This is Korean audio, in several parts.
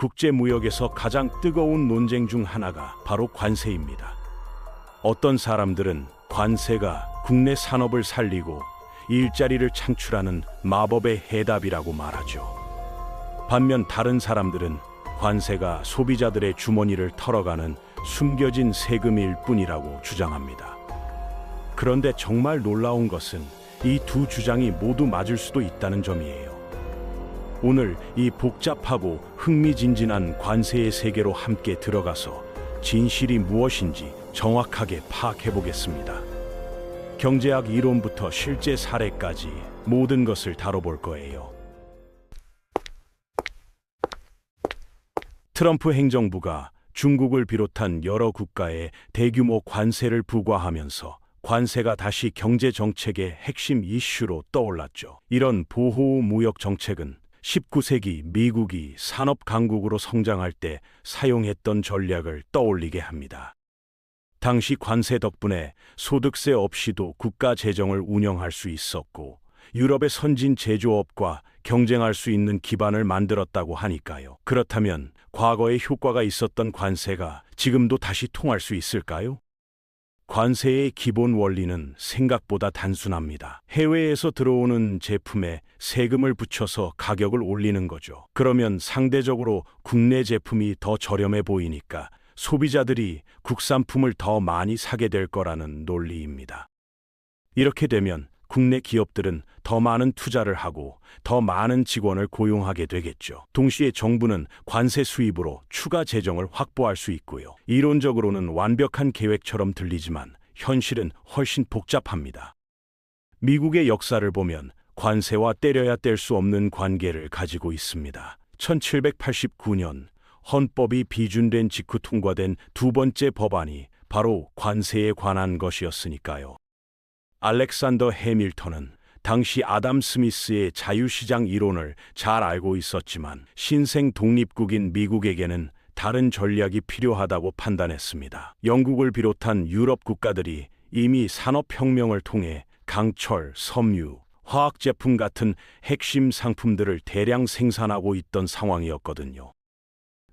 국제무역에서 가장 뜨거운 논쟁 중 하나가 바로 관세입니다. 어떤 사람들은 관세가 국내 산업을 살리고 일자리를 창출하는 마법의 해답이라고 말하죠. 반면 다른 사람들은 관세가 소비자들의 주머니를 털어가는 숨겨진 세금일 뿐이라고 주장합니다. 그런데 정말 놀라운 것은 이 두 주장이 모두 맞을 수도 있다는 점이에요. 오늘 이 복잡하고 흥미진진한 관세의 세계로 함께 들어가서 진실이 무엇인지 정확하게 파악해 보겠습니다. 경제학 이론부터 실제 사례까지 모든 것을 다뤄볼 거예요. 트럼프 행정부가 중국을 비롯한 여러 국가에 대규모 관세를 부과하면서 관세가 다시 경제 정책의 핵심 이슈로 떠올랐죠. 이런 보호 무역 정책은 19세기 미국이 산업 강국으로 성장할 때 사용했던 전략을 떠올리게 합니다. 당시 관세 덕분에 소득세 없이도 국가 재정을 운영할 수 있었고 유럽의 선진 제조업과 경쟁할 수 있는 기반을 만들었다고 하니까요. 그렇다면 과거에 효과가 있었던 관세가 지금도 다시 통할 수 있을까요? 관세의 기본 원리는 생각보다 단순합니다. 해외에서 들어오는 제품에 세금을 붙여서 가격을 올리는 거죠. 그러면 상대적으로 국내 제품이 더 저렴해 보이니까 소비자들이 국산품을 더 많이 사게 될 거라는 논리입니다. 이렇게 되면 국내 기업들은 더 많은 투자를 하고 더 많은 직원을 고용하게 되겠죠. 동시에 정부는 관세 수입으로 추가 재정을 확보할 수 있고요. 이론적으로는 완벽한 계획처럼 들리지만 현실은 훨씬 복잡합니다. 미국의 역사를 보면 관세와 때려야 뗄 수 없는 관계를 가지고 있습니다. 1789년 헌법이 비준된 직후 통과된 두 번째 법안이 바로 관세에 관한 것이었으니까요. 알렉산더 해밀턴은 당시 아담 스미스의 자유시장 이론을 잘 알고 있었지만 신생 독립국인 미국에게는 다른 전략이 필요하다고 판단했습니다. 영국을 비롯한 유럽 국가들이 이미 산업혁명을 통해 강철, 섬유, 화학제품 같은 핵심 상품들을 대량 생산하고 있던 상황이었거든요.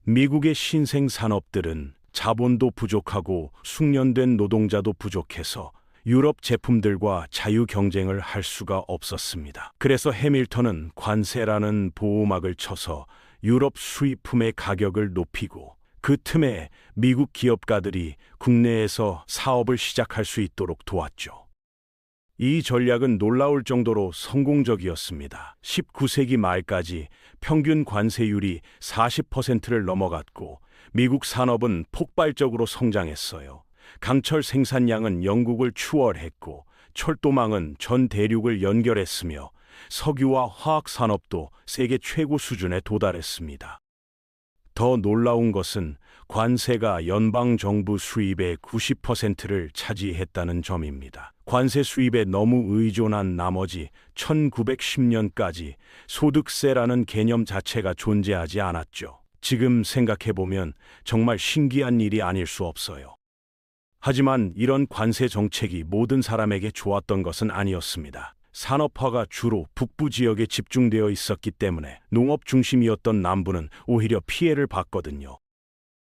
미국의 신생 산업들은 자본도 부족하고 숙련된 노동자도 부족해서 유럽 제품들과 자유 경쟁을 할 수가 없었습니다. 그래서 해밀턴은 관세라는 보호막을 쳐서 유럽 수입품의 가격을 높이고 그 틈에 미국 기업가들이 국내에서 사업을 시작할 수 있도록 도왔죠. 이 전략은 놀라울 정도로 성공적이었습니다. 19세기 말까지 평균 관세율이 40%를 넘어갔고 미국 산업은 폭발적으로 성장했어요. 강철 생산량은 영국을 추월했고 철도망은 전 대륙을 연결했으며 석유와 화학 산업도 세계 최고 수준에 도달했습니다. 더 놀라운 것은 관세가 연방 정부 수입의 90%를 차지했다는 점입니다. 관세 수입에 너무 의존한 나머지 1910년까지 소득세라는 개념 자체가 존재하지 않았죠. 지금 생각해보면 정말 신기한 일이 아닐 수 없어요. 하지만 이런 관세 정책이 모든 사람에게 좋았던 것은 아니었습니다. 산업화가 주로 북부 지역에 집중되어 있었기 때문에 농업 중심이었던 남부는 오히려 피해를 봤거든요.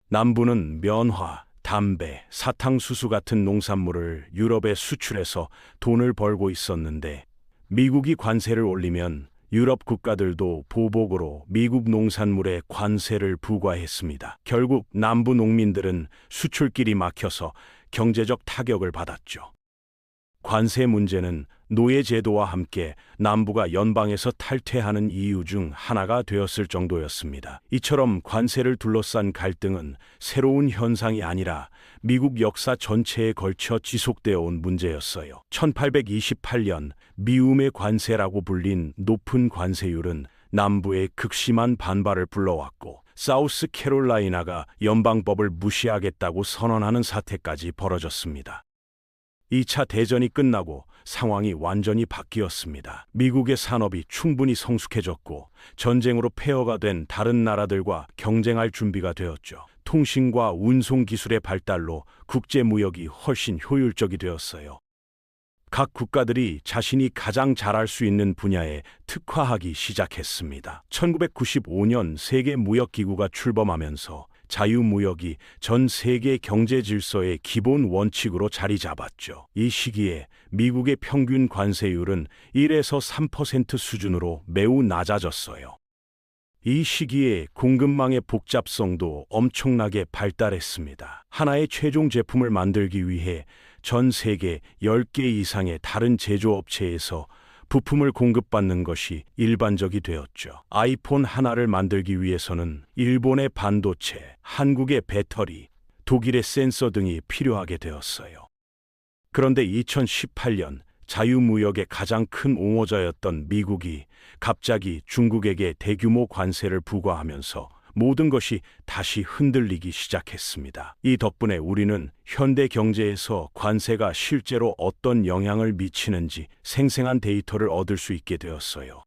남부는 면화, 담배, 사탕수수 같은 농산물을 유럽에 수출해서 돈을 벌고 있었는데 미국이 관세를 올리면 유럽 국가들도 보복으로 미국 농산물에 관세를 부과했습니다. 결국 남부 농민들은 수출길이 막혀서 경제적 타격을 받았죠. 관세 문제는 노예제도와 함께 남부가 연방에서 탈퇴하는 이유 중 하나가 되었을 정도였습니다. 이처럼 관세를 둘러싼 갈등은 새로운 현상이 아니라 미국 역사 전체에 걸쳐 지속되어 온 문제였어요. 1828년 미움의 관세라고 불린 높은 관세율은 남부의 극심한 반발을 불러왔고 사우스 캐롤라이나가 연방법을 무시하겠다고 선언하는 사태까지 벌어졌습니다. 2차 대전이 끝나고 상황이 완전히 바뀌었습니다. 미국의 산업이 충분히 성숙해졌고 전쟁으로 폐허가 된 다른 나라들과 경쟁할 준비가 되었죠. 통신과 운송 기술의 발달로 국제 무역이 훨씬 효율적이 되었어요. 각 국가들이 자신이 가장 잘할 수 있는 분야에 특화하기 시작했습니다. 1995년 세계무역기구가 출범하면서 자유무역이 전 세계 경제 질서의 기본 원칙으로 자리 잡았죠. 이 시기에 미국의 평균 관세율은 1에서 3% 수준으로 매우 낮아졌어요. 이 시기에 공급망의 복잡성도 엄청나게 발달했습니다. 하나의 최종 제품을 만들기 위해 전 세계 10개 이상의 다른 제조업체에서 부품을 공급받는 것이 일반적이 되었죠. 아이폰 하나를 만들기 위해서는 일본의 반도체, 한국의 배터리, 독일의 센서 등이 필요하게 되었어요. 그런데 2018년 자유무역의 가장 큰 옹호자였던 미국이 갑자기 중국에게 대규모 관세를 부과하면서 모든 것이 다시 흔들리기 시작했습니다. 이 덕분에 우리는 현대 경제에서 관세가 실제로 어떤 영향을 미치는지 생생한 데이터를 얻을 수 있게 되었어요.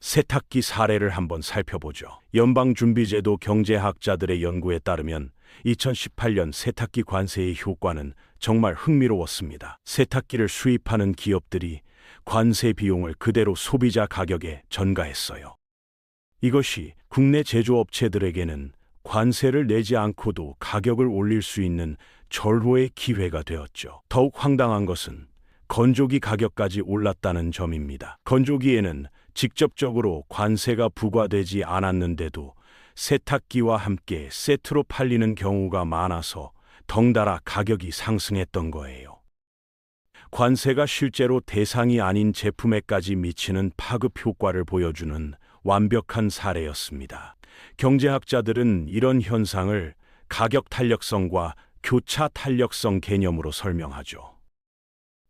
세탁기 사례를 한번 살펴보죠. 연방준비제도 경제학자들의 연구에 따르면 2018년 세탁기 관세의 효과는 정말 흥미로웠습니다. 세탁기를 수입하는 기업들이 관세 비용을 그대로 소비자 가격에 전가했어요. 이것이 국내 제조업체들에게는 관세를 내지 않고도 가격을 올릴 수 있는 절호의 기회가 되었죠. 더욱 황당한 것은 건조기 가격까지 올랐다는 점입니다. 건조기에는 직접적으로 관세가 부과되지 않았는데도 세탁기와 함께 세트로 팔리는 경우가 많아서 덩달아 가격이 상승했던 거예요. 관세가 실제로 대상이 아닌 제품에까지 미치는 파급 효과를 보여주는 완벽한 사례였습니다. 경제학자들은 이런 현상을 가격 탄력성과 교차 탄력성 개념으로 설명하죠.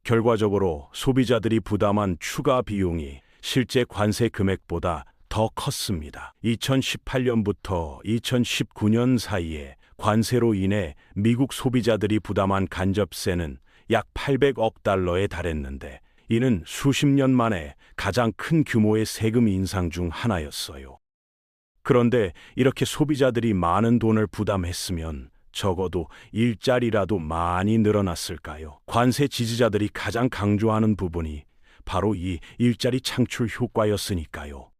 결과적으로 소비자들이 부담한 추가 비용이 실제 관세 금액보다 더 컸습니다. 2018년부터 2019년 사이에 관세로 인해 미국 소비자들이 부담한 간접세는 약 800억 달러에 달했는데 이는 수십 년 만에 가장 큰 규모의 세금 인상 중 하나였어요. 그런데 이렇게 소비자들이 많은 돈을 부담했으면 적어도 일자리라도 많이 늘어났을까요? 관세 지지자들이 가장 강조하는 부분이 바로 이 일자리 창출 효과였으니까요.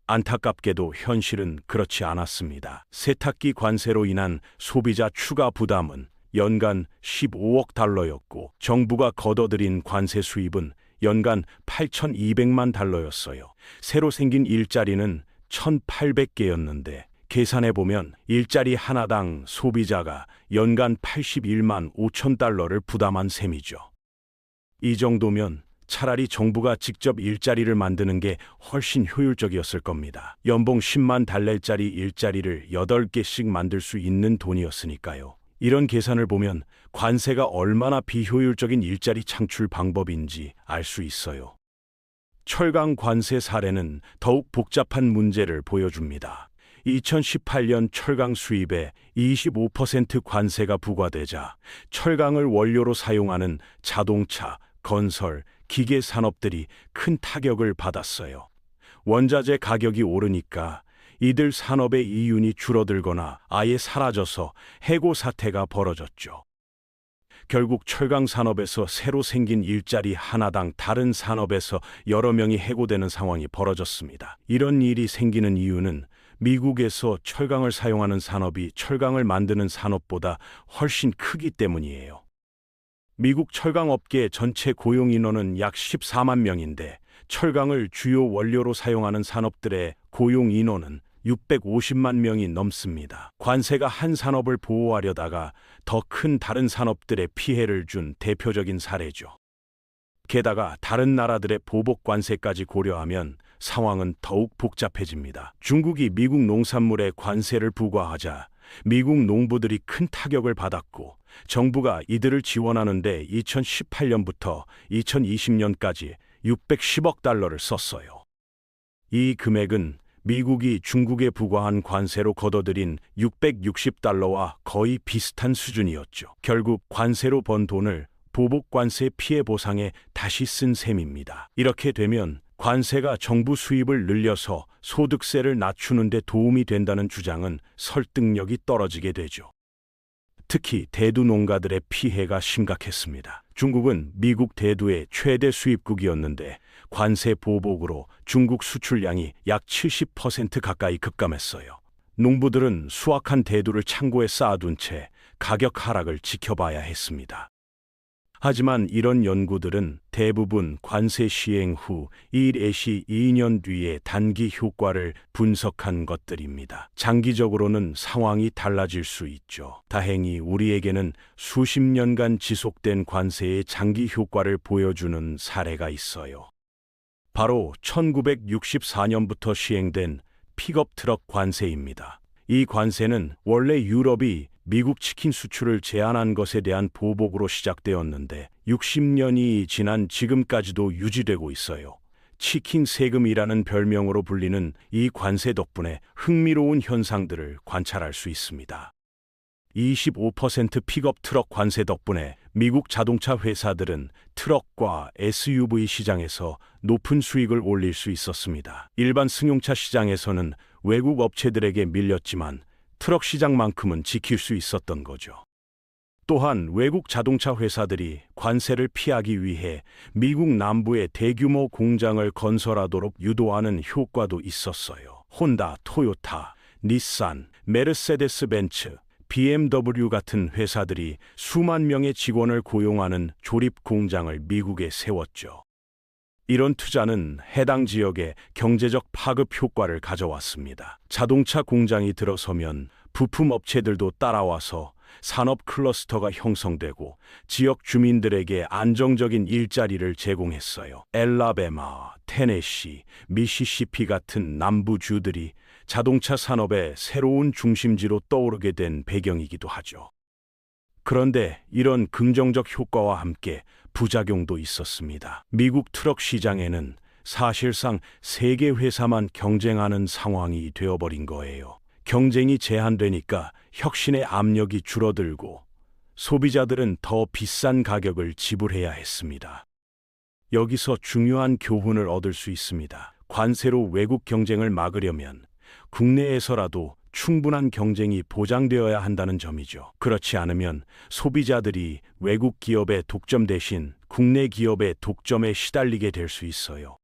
안타깝게도 현실은 그렇지 않았습니다. 세탁기 관세로 인한 소비자 추가 부담은 연간 15억 달러였고 정부가 걷어들인 관세 수입은 연간 8,200만 달러였어요. 새로 생긴 일자리는 1,800개였는데 계산해보면 일자리 하나당 소비자가 연간 81만 5천 달러를 부담한 셈이죠. 이 정도면 차라리 정부가 직접 일자리를 만드는 게 훨씬 효율적이었을 겁니다. 연봉 10만 달러짜리 일자리를 8개씩 만들 수 있는 돈이었으니까요. 이런 계산을 보면 관세가 얼마나 비효율적인 일자리 창출 방법인지 알 수 있어요. 철강 관세 사례는 더욱 복잡한 문제를 보여줍니다. 2018년 철강 수입에 25% 관세가 부과되자 철강을 원료로 사용하는 자동차, 건설, 기계 산업들이 큰 타격을 받았어요. 원자재 가격이 오르니까 이들 산업의 이윤이 줄어들거나 아예 사라져서 해고 사태가 벌어졌죠. 결국 철강 산업에서 새로 생긴 일자리 하나당 다른 산업에서 여러 명이 해고되는 상황이 벌어졌습니다. 이런 일이 생기는 이유는 미국에서 철강을 사용하는 산업이 철강을 만드는 산업보다 훨씬 크기 때문이에요. 미국 철강업계 전체 고용 인원은 약 14만 명인데 철강을 주요 원료로 사용하는 산업들의 고용 인원은 650만 명이 넘습니다. 관세가 한 산업을 보호하려다가 더 큰 다른 산업들의 피해를 준 대표적인 사례죠. 게다가 다른 나라들의 보복 관세까지 고려하면 상황은 더욱 복잡해집니다. 중국이 미국 농산물에 관세를 부과하자 미국 농부들이 큰 타격을 받았고 정부가 이들을 지원하는데 2018년부터 2020년까지 610억 달러를 썼어요. 이 금액은 미국이 중국에 부과한 관세로 걷어들인 660달러와 거의 비슷한 수준이었죠. 결국 관세로 번 돈을 보복 관세 피해 보상에 다시 쓴 셈입니다. 이렇게 되면 관세가 정부 수입을 늘려서 소득세를 낮추는 데 도움이 된다는 주장은 설득력이 떨어지게 되죠. 특히 대두 농가들의 피해가 심각했습니다. 중국은 미국 대두의 최대 수입국이었는데 관세 보복으로 중국 수출량이 약 70% 가까이 급감했어요. 농부들은 수확한 대두를 창고에 쌓아둔 채 가격 하락을 지켜봐야 했습니다. 하지만 이런 연구들은 대부분 관세 시행 후 1에시 2년 뒤에 단기 효과를 분석한 것들입니다. 장기적으로는 상황이 달라질 수 있죠. 다행히 우리에게는 수십 년간 지속된 관세의 장기 효과를 보여주는 사례가 있어요. 바로 1964년부터 시행된 픽업 트럭 관세입니다. 이 관세는 원래 유럽이 미국 치킨 수출을 제한한 것에 대한 보복으로 시작되었는데 60년이 지난 지금까지도 유지되고 있어요. 치킨 세금이라는 별명으로 불리는 이 관세 덕분에 흥미로운 현상들을 관찰할 수 있습니다. 25% 픽업 트럭 관세 덕분에 미국 자동차 회사들은 트럭과 SUV 시장에서 높은 수익을 올릴 수 있었습니다. 일반 승용차 시장에서는 외국 업체들에게 밀렸지만 트럭 시장만큼은 지킬 수 있었던 거죠. 또한 외국 자동차 회사들이 관세를 피하기 위해 미국 남부에 대규모 공장을 건설하도록 유도하는 효과도 있었어요. 혼다, 토요타, 닛산, 메르세데스 벤츠, BMW 같은 회사들이 수만 명의 직원을 고용하는 조립 공장을 미국에 세웠죠. 이런 투자는 해당 지역에 경제적 파급 효과를 가져왔습니다. 자동차 공장이 들어서면 부품 업체들도 따라와서 산업 클러스터가 형성되고 지역 주민들에게 안정적인 일자리를 제공했어요. 엘라베마, 테네시, 미시시피 같은 남부주들이 자동차 산업의 새로운 중심지로 떠오르게 된 배경이기도 하죠. 그런데 이런 긍정적 효과와 함께 부작용도 있었습니다. 미국 트럭 시장에는 사실상 3개 회사만 경쟁하는 상황이 되어버린 거예요. 경쟁이 제한되니까 혁신의 압력이 줄어들고 소비자들은 더 비싼 가격을 지불해야 했습니다. 여기서 중요한 교훈을 얻을 수 있습니다. 관세로 외국 경쟁을 막으려면 국내에서라도 충분한 경쟁이 보장되어야 한다는 점이죠. 그렇지 않으면 소비자들이 외국 기업의 독점 대신 국내 기업의 독점에 시달리게 될 수 있어요.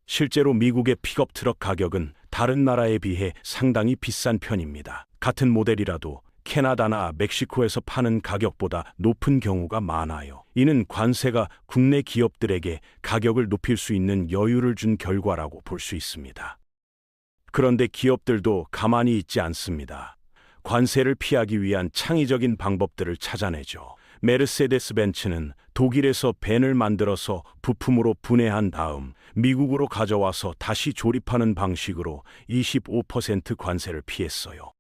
실제로 미국의 픽업 트럭 가격은 다른 나라에 비해 상당히 비싼 편입니다. 같은 모델이라도 캐나다나 멕시코에서 파는 가격보다 높은 경우가 많아요. 이는 관세가 국내 기업들에게 가격을 높일 수 있는 여유를 준 결과라고 볼 수 있습니다. 그런데 기업들도 가만히 있지 않습니다. 관세를 피하기 위한 창의적인 방법들을 찾아내죠. 메르세데스 벤츠는 독일에서 벤을 만들어서 부품으로 분해한 다음 미국으로 가져와서 다시 조립하는 방식으로 25% 관세를 피했어요.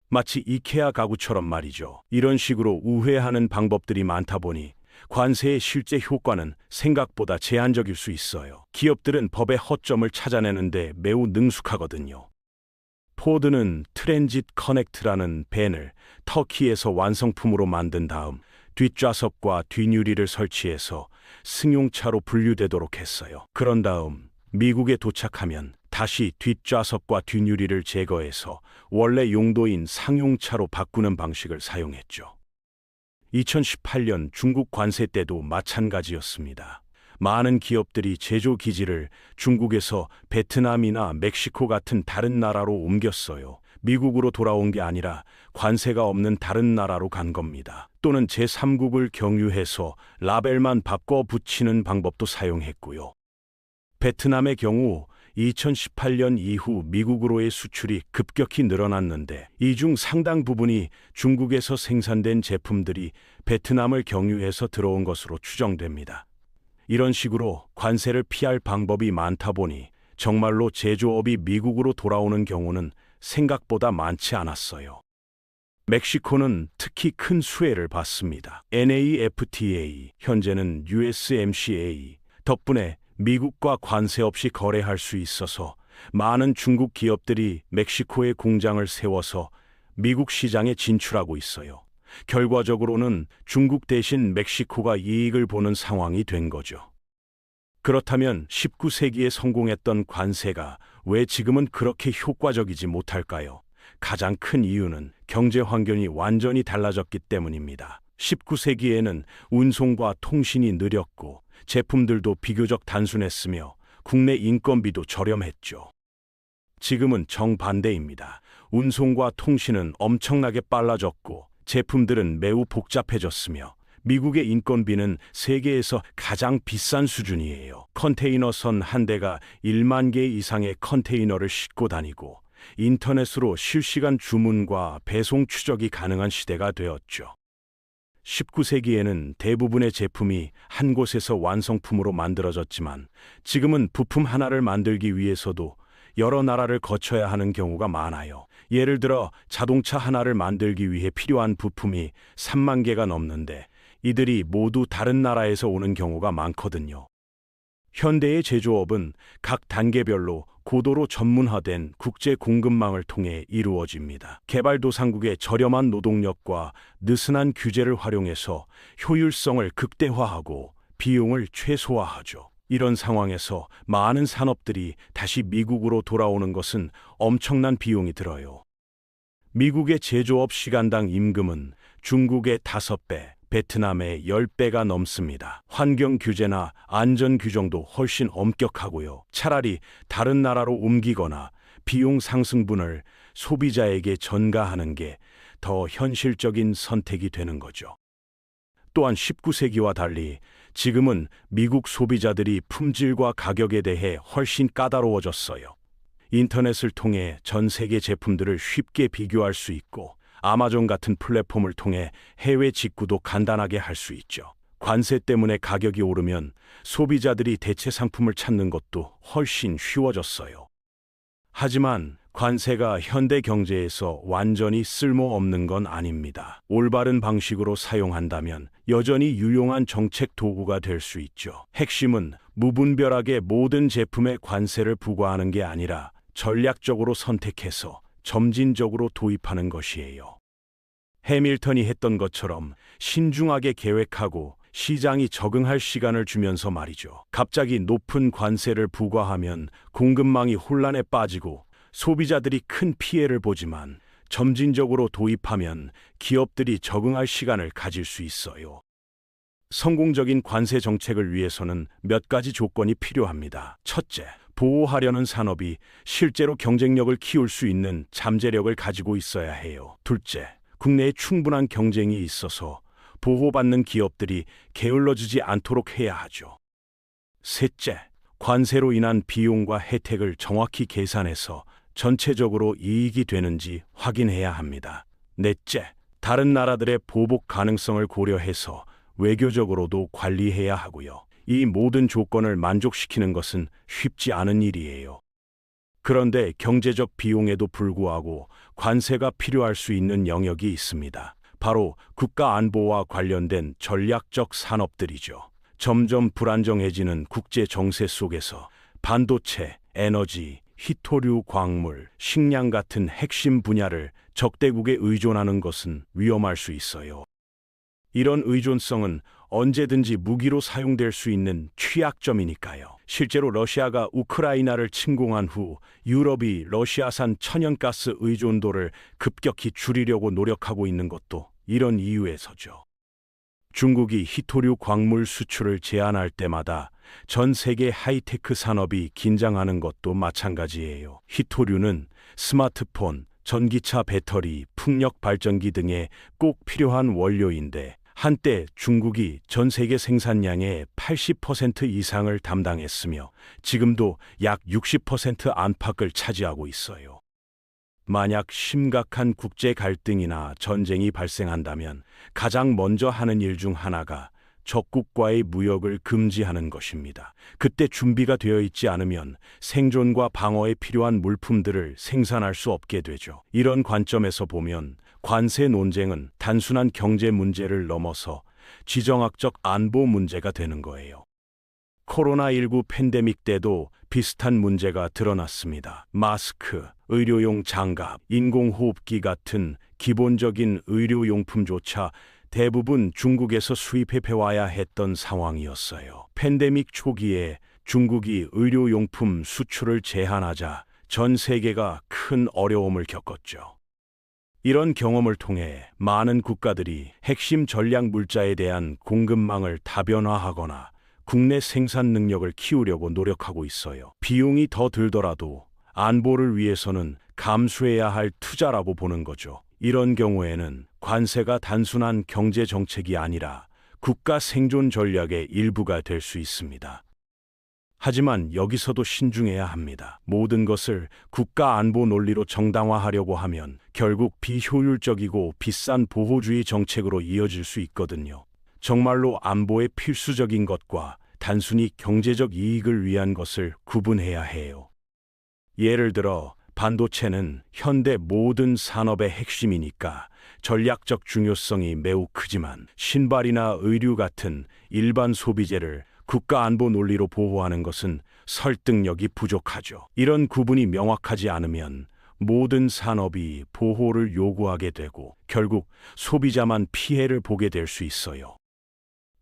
마치 이케아 가구처럼 말이죠. 이런 식으로 우회하는 방법들이 많다 보니 관세의 실제 효과는 생각보다 제한적일 수 있어요. 기업들은 법의 허점을 찾아내는데 매우 능숙하거든요. 포드는 트랜짓 커넥트라는 벤을 터키에서 완성품으로 만든 다음 뒷좌석과 뒷유리를 설치해서 승용차로 분류되도록 했어요. 그런 다음 미국에 도착하면 다시 뒷좌석과 뒷유리를 제거해서 원래 용도인 상용차로 바꾸는 방식을 사용했죠. 2018년 중국 관세 때도 마찬가지였습니다. 많은 기업들이 제조 기지를 중국에서 베트남이나 멕시코 같은 다른 나라로 옮겼어요. 미국으로 돌아온 게 아니라 관세가 없는 다른 나라로 간 겁니다. 또는 제3국을 경유해서 라벨만 바꿔 붙이는 방법도 사용했고요. 베트남의 경우 2018년 이후 미국으로의 수출이 급격히 늘어났는데 이 중 상당 부분이 중국에서 생산된 제품들이 베트남을 경유해서 들어온 것으로 추정됩니다. 이런 식으로 관세를 피할 방법이 많다 보니 정말로 제조업이 미국으로 돌아오는 경우는 생각보다 많지 않았어요. 멕시코는 특히 큰 수혜를 받습니다. NAFTA, 현재는 USMCA 덕분에 미국과 관세 없이 거래할 수 있어서 많은 중국 기업들이 멕시코에 공장을 세워서 미국 시장에 진출하고 있어요. 결과적으로는 중국 대신 멕시코가 이익을 보는 상황이 된 거죠. 그렇다면 19세기에 성공했던 관세가 왜 지금은 그렇게 효과적이지 못할까요? 가장 큰 이유는 경제 환경이 완전히 달라졌기 때문입니다. 19세기에는 운송과 통신이 느렸고 제품들도 비교적 단순했으며 국내 인건비도 저렴했죠. 지금은 정반대입니다. 운송과 통신은 엄청나게 빨라졌고 제품들은 매우 복잡해졌으며 미국의 인건비는 세계에서 가장 비싼 수준이에요. 컨테이너선 한 대가 1만 개 이상의 컨테이너를 싣고 다니고 인터넷으로 실시간 주문과 배송 추적이 가능한 시대가 되었죠. 19세기에는 대부분의 제품이 한 곳에서 완성품으로 만들어졌지만 지금은 부품 하나를 만들기 위해서도 여러 나라를 거쳐야 하는 경우가 많아요. 예를 들어 자동차 하나를 만들기 위해 필요한 부품이 3만 개가 넘는데 이들이 모두 다른 나라에서 오는 경우가 많거든요. 현대의 제조업은 각 단계별로 고도로 전문화된 국제 공급망을 통해 이루어집니다. 개발도상국의 저렴한 노동력과 느슨한 규제를 활용해서 효율성을 극대화하고 비용을 최소화하죠. 이런 상황에서 많은 산업들이 다시 미국으로 돌아오는 것은 엄청난 비용이 들어요. 미국의 제조업 시간당 임금은 중국의 5배, 베트남의 10배가 넘습니다. 환경 규제나 안전 규정도 훨씬 엄격하고요. 차라리 다른 나라로 옮기거나 비용 상승분을 소비자에게 전가하는 게 더 현실적인 선택이 되는 거죠. 또한 19세기와 달리 지금은 미국 소비자들이 품질과 가격에 대해 훨씬 까다로워졌어요. 인터넷을 통해 전 세계 제품들을 쉽게 비교할 수 있고 아마존 같은 플랫폼을 통해 해외 직구도 간단하게 할 수 있죠. 관세 때문에 가격이 오르면 소비자들이 대체 상품을 찾는 것도 훨씬 쉬워졌어요. 하지만 관세가 현대 경제에서 완전히 쓸모없는 건 아닙니다. 올바른 방식으로 사용한다면 여전히 유용한 정책 도구가 될 수 있죠. 핵심은 무분별하게 모든 제품에 관세를 부과하는 게 아니라 전략적으로 선택해서 점진적으로 도입하는 것이에요. 해밀턴이 했던 것처럼 신중하게 계획하고 시장이 적응할 시간을 주면서 말이죠. 갑자기 높은 관세를 부과하면 공급망이 혼란에 빠지고 소비자들이 큰 피해를 보지만 점진적으로 도입하면 기업들이 적응할 시간을 가질 수 있어요. 성공적인 관세 정책을 위해서는 몇 가지 조건이 필요합니다. 첫째, 보호하려는 산업이 실제로 경쟁력을 키울 수 있는 잠재력을 가지고 있어야 해요. 둘째, 국내에 충분한 경쟁이 있어서 보호받는 기업들이 게을러지지 않도록 해야 하죠. 셋째, 관세로 인한 비용과 혜택을 정확히 계산해서 전체적으로 이익이 되는지 확인해야 합니다. 넷째, 다른 나라들의 보복 가능성을 고려해서 외교적으로도 관리해야 하고요. 이 모든 조건을 만족시키는 것은 쉽지 않은 일이에요. 그런데 경제적 비용에도 불구하고 관세가 필요할 수 있는 영역이 있습니다. 바로 국가 안보와 관련된 전략적 산업들이죠. 점점 불안정해지는 국제 정세 속에서 반도체, 에너지, 희토류 광물, 식량 같은 핵심 분야를 적대국에 의존하는 것은 위험할 수 있어요. 이런 의존성은 언제든지 무기로 사용될 수 있는 취약점이니까요. 실제로 러시아가 우크라이나를 침공한 후 유럽이 러시아산 천연가스 의존도를 급격히 줄이려고 노력하고 있는 것도 이런 이유에서죠. 중국이 희토류 광물 수출을 제한할 때마다 전 세계 하이테크 산업이 긴장하는 것도 마찬가지예요. 희토류는 스마트폰, 전기차 배터리, 풍력 발전기 등에 꼭 필요한 원료인데 한때 중국이 전 세계 생산량의 80% 이상을 담당했으며 지금도 약 60% 안팎을 차지하고 있어요. 만약 심각한 국제 갈등이나 전쟁이 발생한다면 가장 먼저 하는 일 중 하나가 적국과의 무역을 금지하는 것입니다. 그때 준비가 되어 있지 않으면 생존과 방어에 필요한 물품들을 생산할 수 없게 되죠. 이런 관점에서 보면 관세 논쟁은 단순한 경제 문제를 넘어서 지정학적 안보 문제가 되는 거예요. 코로나19 팬데믹 때도 비슷한 문제가 드러났습니다. 마스크, 의료용 장갑, 인공호흡기 같은 기본적인 의료용품조차 대부분 중국에서 수입해 와야 했던 상황이었어요. 팬데믹 초기에 중국이 의료용품 수출을 제한하자 전 세계가 큰 어려움을 겪었죠. 이런 경험을 통해 많은 국가들이 핵심 전략 물자에 대한 공급망을 다변화하거나 국내 생산 능력을 키우려고 노력하고 있어요. 비용이 더 들더라도 안보를 위해서는 감수해야 할 투자라고 보는 거죠. 이런 경우에는 관세가 단순한 경제 정책이 아니라 국가 생존 전략의 일부가 될 수 있습니다. 하지만 여기서도 신중해야 합니다. 모든 것을 국가 안보 논리로 정당화하려고 하면 결국 비효율적이고 비싼 보호주의 정책으로 이어질 수 있거든요. 정말로 안보에 필수적인 것과 단순히 경제적 이익을 위한 것을 구분해야 해요. 예를 들어 반도체는 현대 모든 산업의 핵심이니까 전략적 중요성이 매우 크지만 신발이나 의류 같은 일반 소비재를 국가 안보 논리로 보호하는 것은 설득력이 부족하죠. 이런 구분이 명확하지 않으면 모든 산업이 보호를 요구하게 되고 결국 소비자만 피해를 보게 될 수 있어요.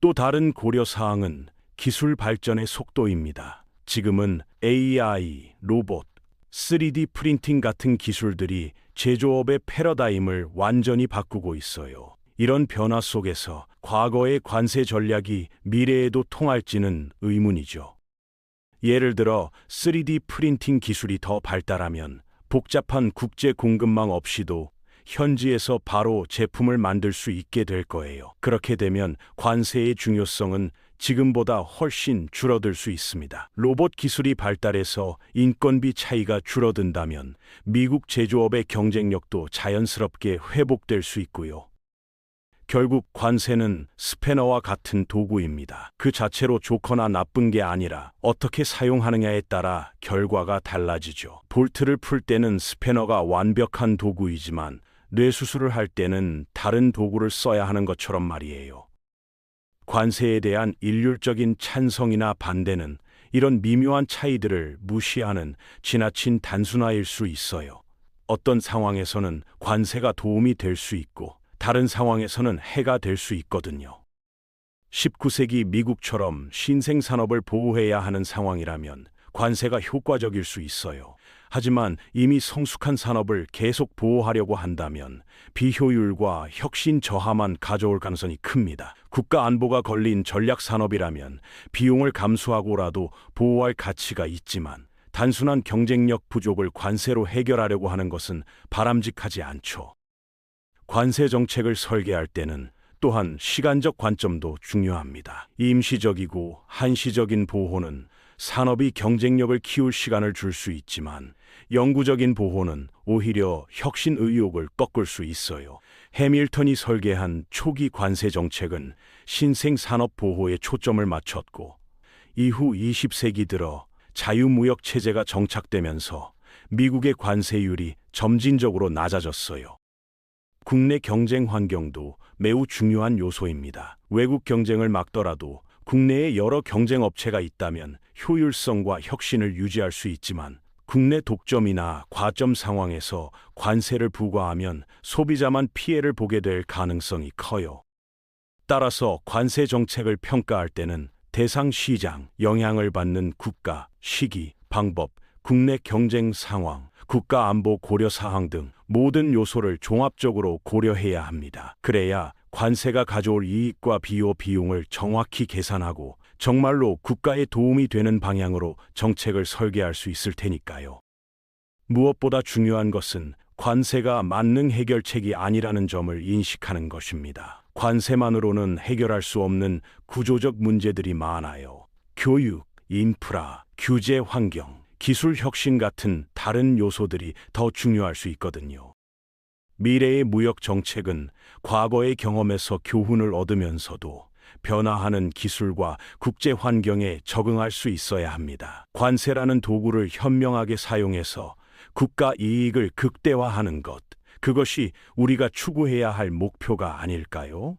또 다른 고려 사항은 기술 발전의 속도입니다. 지금은 AI, 로봇, 3D 프린팅 같은 기술들이 제조업의 패러다임을 완전히 바꾸고 있어요. 이런 변화 속에서 과거의 관세 전략이 미래에도 통할지는 의문이죠. 예를 들어 3D 프린팅 기술이 더 발달하면 복잡한 국제 공급망 없이도 현지에서 바로 제품을 만들 수 있게 될 거예요. 그렇게 되면 관세의 중요성은 지금보다 훨씬 줄어들 수 있습니다. 로봇 기술이 발달해서 인건비 차이가 줄어든다면 미국 제조업의 경쟁력도 자연스럽게 회복될 수 있고요. 결국 관세는 스패너와 같은 도구입니다. 그 자체로 좋거나 나쁜 게 아니라 어떻게 사용하느냐에 따라 결과가 달라지죠. 볼트를 풀 때는 스패너가 완벽한 도구이지만 뇌수술을 할 때는 다른 도구를 써야 하는 것처럼 말이에요. 관세에 대한 일률적인 찬성이나 반대는 이런 미묘한 차이들을 무시하는 지나친 단순화일 수 있어요. 어떤 상황에서는 관세가 도움이 될 수 있고 다른 상황에서는 해가 될 수 있거든요. 19세기 미국처럼 신생 산업을 보호해야 하는 상황이라면 관세가 효과적일 수 있어요. 하지만 이미 성숙한 산업을 계속 보호하려고 한다면 비효율과 혁신 저하만 가져올 가능성이 큽니다. 국가 안보가 걸린 전략 산업이라면 비용을 감수하고라도 보호할 가치가 있지만 단순한 경쟁력 부족을 관세로 해결하려고 하는 것은 바람직하지 않죠. 관세 정책을 설계할 때는 또한 시간적 관점도 중요합니다. 임시적이고 한시적인 보호는 산업이 경쟁력을 키울 시간을 줄 수 있지만 영구적인 보호는 오히려 혁신 의욕을 꺾을 수 있어요. 해밀턴이 설계한 초기 관세 정책은 신생 산업 보호에 초점을 맞췄고 이후 20세기 들어 자유무역 체제가 정착되면서 미국의 관세율이 점진적으로 낮아졌어요. 국내 경쟁 환경도 매우 중요한 요소입니다. 외국 경쟁을 막더라도 국내에 여러 경쟁 업체가 있다면 효율성과 혁신을 유지할 수 있지만 국내 독점이나 과점 상황에서 관세를 부과하면 소비자만 피해를 보게 될 가능성이 커요. 따라서 관세 정책을 평가할 때는 대상 시장, 영향을 받는 국가, 시기, 방법, 국내 경쟁 상황, 국가 안보 고려 사항 등 모든 요소를 종합적으로 고려해야 합니다. 그래야 관세가 가져올 이익과 비용을 정확히 계산하고 정말로 국가에 도움이 되는 방향으로 정책을 설계할 수 있을 테니까요. 무엇보다 중요한 것은 관세가 만능 해결책이 아니라는 점을 인식하는 것입니다. 관세만으로는 해결할 수 없는 구조적 문제들이 많아요. 교육, 인프라, 규제 환경, 기술 혁신 같은 다른 요소들이 더 중요할 수 있거든요. 미래의 무역 정책은 과거의 경험에서 교훈을 얻으면서도 변화하는 기술과 국제 환경에 적응할 수 있어야 합니다. 관세라는 도구를 현명하게 사용해서 국가 이익을 극대화하는 것, 그것이 우리가 추구해야 할 목표가 아닐까요?